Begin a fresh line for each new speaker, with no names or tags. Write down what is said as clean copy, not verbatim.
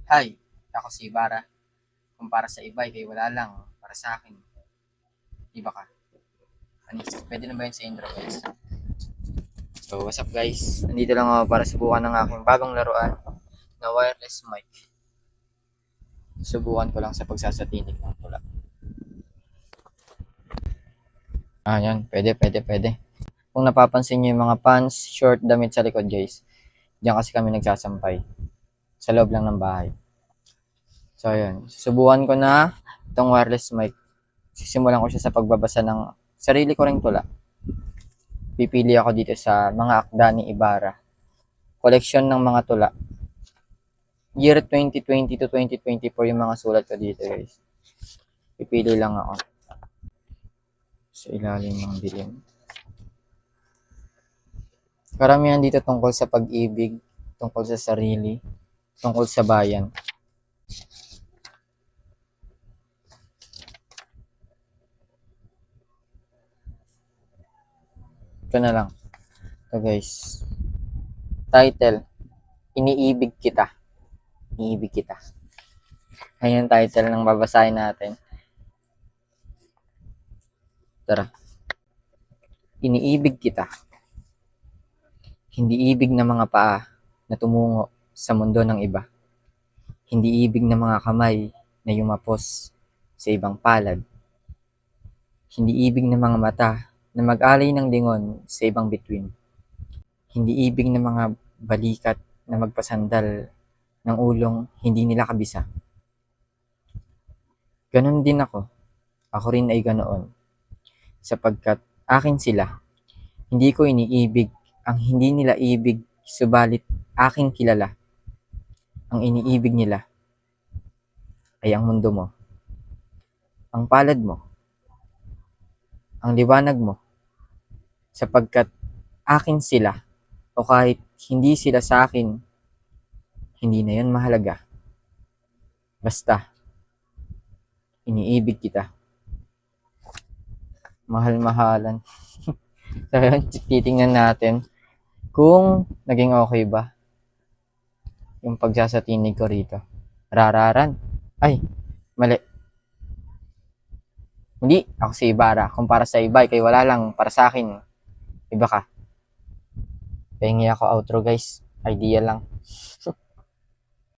Hi, ako si Ibarra. Kung para sa iba, kay wala lang. Para sa akin, iba ka. Anis, pwede na ba yun sa intro, guys? So, what's up, guys? Nandito lang ako para subukan ng aking bagong laruan na wireless mic. Subukan ko lang sa pagsasatinig ng tula. Yan. Pwede. Kung napapansin nyo yung mga pants, short, damit sa likod, guys. Diyan kasi kami nagsasampay. Sa loob lang ng bahay. So, ayun. Susubukan ko na itong wireless mic. Sisimulan ko siya sa pagbabasa ng sarili ko ring tula. Pipili ako dito sa mga akda ni Ibarra. Koleksyon ng mga tula. Year 2020 to 2024 yung mga sulat ko dito, guys. Pipili lang ako. Sa ilalim ng dilim. Karamihan dito tungkol sa pag-ibig, tungkol sa sarili, tungkol sa bayan. Ito na lang. Ito, guys. Title, Iniibig Kita. Iniibig Kita. Ayan yung title ng babasahin natin. Tara. Iniibig kita. Hindi ibig ng mga paa na tumungo sa mundo ng iba. Hindi ibig ng mga kamay na yumapos sa ibang palad. Hindi ibig ng mga mata na mag-alay ng lingon sa ibang bituin. Hindi ibig ng mga balikat na magpasandal ng ulong hindi nila kabisa. Ganon din ako. Ako rin ay ganoon. Sapagkat akin sila. Hindi ko iniibig ang hindi nila ibig, subalit aking kilala. Ang iniibig nila ay ang mundo mo, ang palad mo, ang liwanag mo, sapagkat akin sila o kahit hindi sila sa akin, hindi na yun mahalaga. Basta, iniibig kita. Mahal-mahalan. So yun, titingnan natin kung naging okay ba yung pagsasatinig ko rito. Rararan. Ay, mali. Hindi, ako si Ibarra. Kung para sa iba, kay wala lang. Para sa akin, iba ka. Pahingi ako outro, guys. Idea lang.